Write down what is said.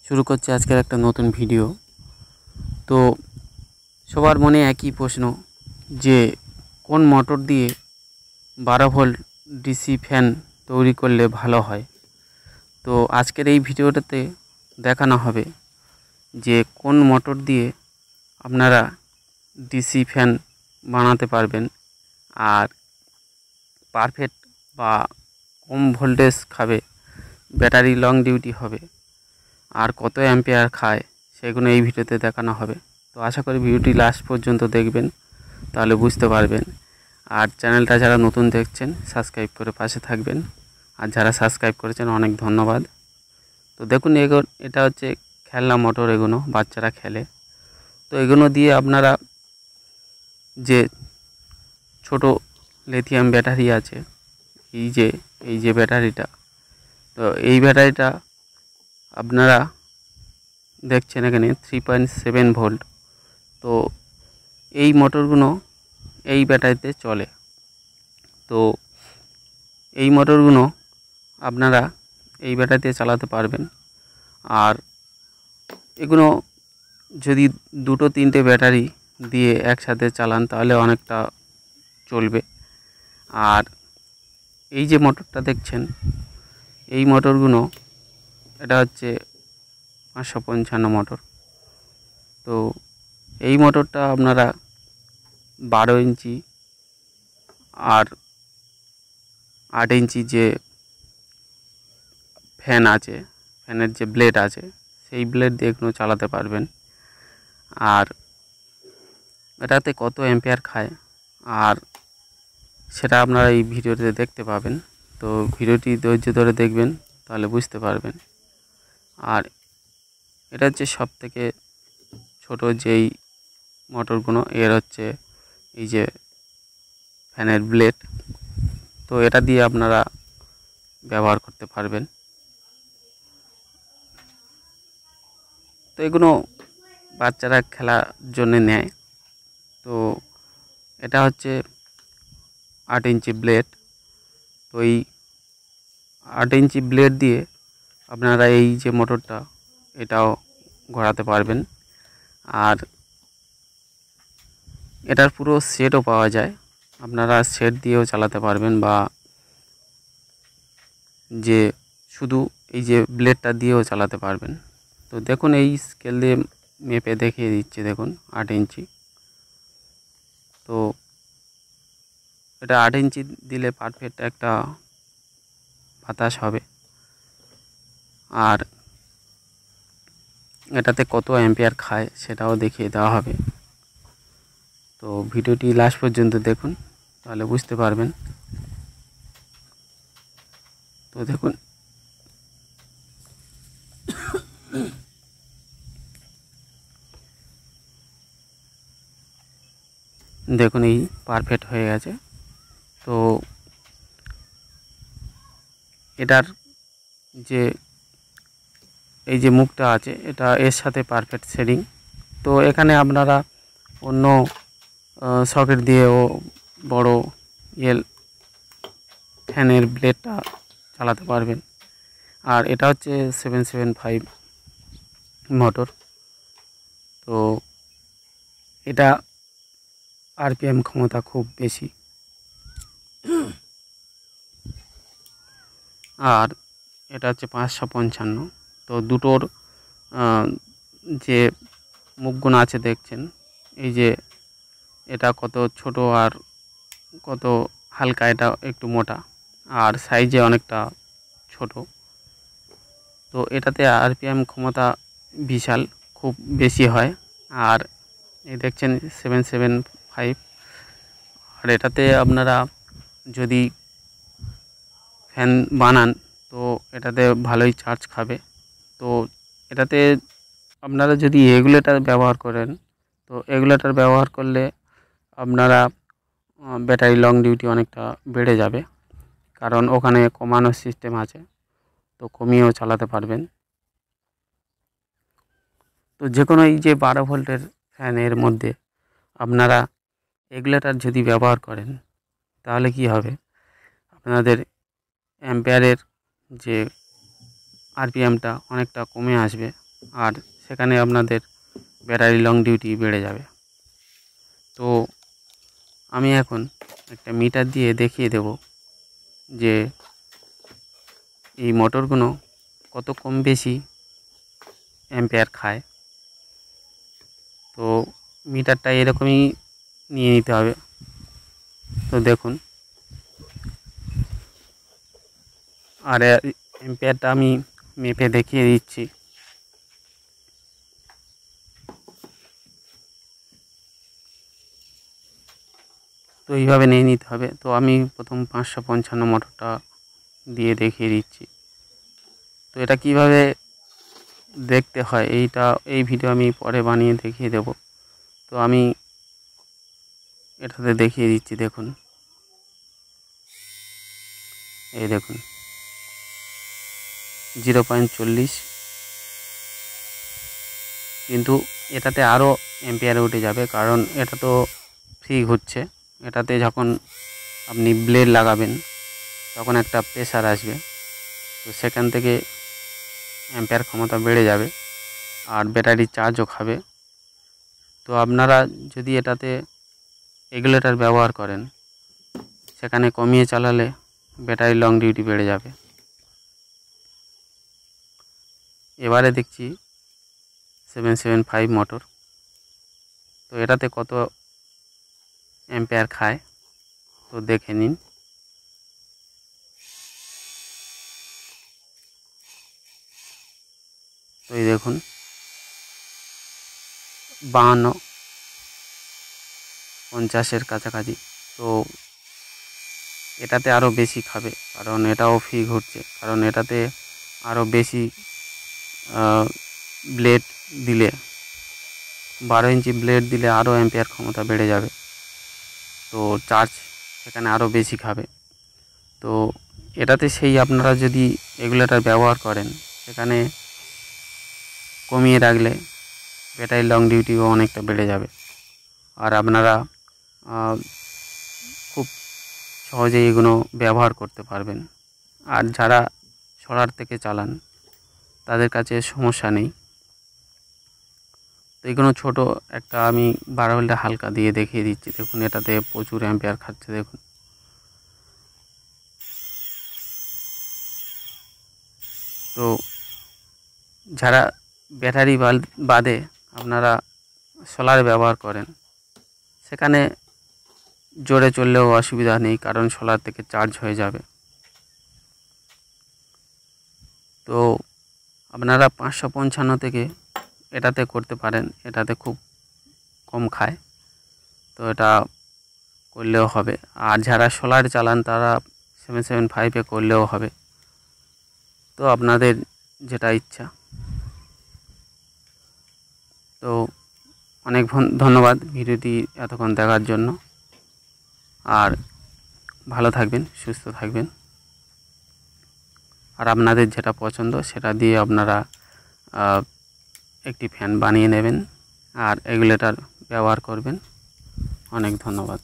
শুরু করছি আজকের একটা নতুন ভিডিও। তো সবার মনে একই প্রশ্ন যে কোন মোটর দিয়ে 12 ভোল্ট ডিসি ফ্যান তৈরি করলে ভালো হয়। তো আজকের এই ভিডিওটাতে দেখানো হবে যে কোন মোটর দিয়ে আপনারা ডিসি ফ্যান বানাতে পারবেন আর পারফেক্ট বা কম ভোল্টেজ খাবে, ব্যাটারি লং ডিউটি হবে আর কত অ্যাম্পিয়ার খায় সেগুলো এই ভিডিওতে দেখানো হবে। তো আশা করি ভিডিওটি লাস্ট পর্যন্ত দেখবেন, তাহলে বুঝতে পারবেন। আর চ্যানেলটা যারা নতুন দেখছেন সাবস্ক্রাইব করে পাশে থাকবেন, আর যারা সাবস্ক্রাইব করেছেন অনেক ধন্যবাদ। তো দেখুন এটা হচ্ছে খেলনা মোটর, এগুলো বাচ্চারা খেলে। তো এগুলো দিয়ে আপনারা যে ছোট লিথিয়াম ব্যাটারি আছে, এই যে ব্যাটারিটা, তো এই ব্যাটারিটা আপনারা দেখছেন এখানে 3.7 ভোল্ট। তো এই মোটরগুলো এই ব্যাটারিতে চলে। তো এই মোটরগুলো আপনারা এই ব্যাটারিতে চালাতে পারবেন। আর এগুলো যদি 2-3টে ব্যাটারি দিয়ে একসাথে চালান তাহলে অনেকটা চলবে। আর এই যে মোটরটা দেখছেন, এই মোটরগুলো এটা হচ্ছে 555 মোটর। তো এই মোটরটা আপনারা 12 ইঞ্চি আর 8 ইঞ্চি যে ফ্যান আছে, ফ্যানের যে ব্লেড আছে, সেই ব্লেড দিয়ে এগুলো চালাতে পারবেন। আর এটাতে কত অ্যাম্পিয়ার খায় আর সেটা আপনারা এই ভিডিওতে দেখতে পাবেন। তো ভিডিওটি ধৈর্য ধরে দেখবেন, তাহলে বুঝতে পারবেন। আর এটা হচ্ছে সবথেকে ছোট যেই মোটরগুলো, এর হচ্ছে এই যে ফ্যানের ব্লেড। তো এটা দিয়ে আপনারা ব্যবহার করতে পারবেন। তো এগুলো বাচ্চারা খেলার জন্য নেয়। তো এটা হচ্ছে 8 ইঞ্চি ব্লেড। তো এই 8 ইঞ্চি ব্লেড দিয়ে আপনারা এই যে মোটরটা, এটাও ঘোরাতে পারবেন। আর এটার পুরো সেটও পাওয়া যায়, আপনারা সেট দিয়েও চালাতে পারবেন, বা যে শুধু এই যে ব্লেডটা দিয়েও চালাতে পারবেন। তো দেখুন এই স্কেল দিয়ে মেপে দেখিয়ে দিচ্ছি, দেখুন 8 ইঞ্চি। তো এটা 8 ইঞ্চি দিলে পারফেক্ট একটা বাতাস হবে। আর এটাতে কত অ্যাম্পিয়ার খায় সেটাও দেখিয়ে দেওয়া হবে। তো ভিডিওটি লাস্ট পর্যন্ত দেখুন, তাহলে বুঝতে পারবেন। তো দেখুন দেখুন এই পারফেক্ট হয়ে গেছে। তো এটার যে এই যে মুখটা আছে, এটা এর সাথে পারফেক্ট সেটিং। তো এখানে আপনারা অন্য সকেট দিয়েও বড় ফ্যানের ব্লেডটা চালাতে পারবেন। আর এটা হচ্ছে 775 মোটর। তো এটা আরপিএম ক্ষমতা খুব বেশি। আর এটা হচ্ছে 555। তো দুটোর যে মুখগুলো আছে দেখছেন, এই যে এটা কত ছোট আর কত হালকা, এটা একটু মোটা আর সাইজে অনেকটা ছোট। তো এটাতে আরপিএম ক্ষমতা বিশাল, খুব বেশি হয়। আর এই দেখছেন 775। আর এটাতে আপনারা যদি ফ্যান বানান তো এটাতে ভালোই চার্জ খাবে। তো এটাতে আপনারা যদি রেগুলেটর ব্যবহার করেন, তো রেগুলেটর ব্যবহার করলে আপনারা ব্যাটারি লং ডিউটি অনেকটা বেড়ে যাবে, কারণ ওখানে কমানোর সিস্টেম আছে, তো কমিয়েও চালাতে পারবেন। তো যে কোনো এই যে 12 ভোল্টের ফ্যানের মধ্যে আপনারা রেগুলেটর যদি ব্যবহার করেন তাহলে কি হবে, আপনাদের অ্যাম্পিয়ারের যে আরপিএমটা অনেকটা কমে আসবে। আর সেখানে আপনাদের ব্যাটারি লং ডিউটি বেড়ে যাবে। তো আমি এখন একটা মিটার দিয়ে দেখিয়ে দেব যে এই মোটরগুলো কত কম বেশি অ্যাম্পিয়ার খায়। তো মিটারটা এরকমই নিয়ে নিতে হবে। তো দেখুন, আর অ্যাম্পিয়ারটা আমি মেপে দেখিয়ে দিচ্ছি। তো এইভাবে নিয়ে নিতে হবে। তো আমি প্রথম 555 মোটরটা দিয়ে দেখিয়ে দিচ্ছি। তো এটা কিভাবে দেখতে হয় এই ভিডিও আমি পরে বানিয়ে দেখিয়ে দেব। তো আমি এটাতে দেখিয়ে দিচ্ছি। দেখুন, এই দেখুন 0.40, কিন্তু এটাতে আরও অ্যাম্পিয়ারে উঠে যাবে, কারণ এটা তো ফ্রি ঘুরছে। এটাতে যখন আপনি ব্লেড লাগাবেন তখন একটা প্রেসার আসবে, তো সেখান থেকে অ্যাম্পিয়ার ক্ষমতা বেড়ে যাবে আর ব্যাটারি চার্জও খাবে। তো আপনারা যদি এটাতে রেগুলেটর ব্যবহার করেন, সেখানে কমিয়ে চালালে ব্যাটারি লং ডিউটি বেড়ে যাবে। এবারে দেখছি 775 মোটর। তো এটাতে কত অ্যাম্পিয়ার খায় তো দেখে নিন। তো এই দেখুন 52, 50-এর কাছাকাছি। তো এটাতে আরও বেশি খাবে, কারণ এটাও ফ্রি ঘুরছে। কারণ এটাতে আরও বেশি ব্লেড দিলে, 12 ইঞ্চি ব্লেড দিলে আরও অ্যাম্পিয়ার ক্ষমতা বেড়ে যাবে। তো চার্জ সেখানে আরও বেশি খাবে। তো এটাতে সেই আপনারা যদি রেগুলেটর ব্যবহার করেন, সেখানে কমিয়ে রাখলে ব্যাটারি লং ডিউটিও অনেকটা বেড়ে যাবে। আর আপনারা খুব সহজেই এগুলো ব্যবহার করতে পারবেন। আর যারা সোলার থেকে চালান তাদের কাছে সমস্যা নেই। তো এগুলো ছোটো একটা আমি 12 ভোল্টে হালকা দিয়ে দেখিয়ে দিচ্ছি। দেখুন এটাতে প্রচুর অ্যাম্পিয়ার খাচ্ছে। দেখুন, তো যারা ব্যাটারি বাদে আপনারা সোলার ব্যবহার করেন, সেখানে জোরে চললেও অসুবিধা নেই, কারণ সোলার থেকে চার্জ হয়ে যাবে। তো আপনারা 555 থেকে এটাতে করতে পারেন। এটাতে খুব কম খায়, তো এটা করলেও হবে। আর যারা সোলার চালান তারা 775-এ করলেও হবে। তো আপনাদের যেটা ইচ্ছা। তো অনেক ধন্যবাদ ভিডিওটি এতক্ষণ দেখার জন্য। আর ভালো থাকবেন, সুস্থ থাকবেন। আর আপনাদের যেটা পছন্দ সেটা দিয়ে আপনারা একটি ফ্যান বানিয়ে নেবেন আর রেগুলেটর ব্যবহার করবেন। অনেক ধন্যবাদ।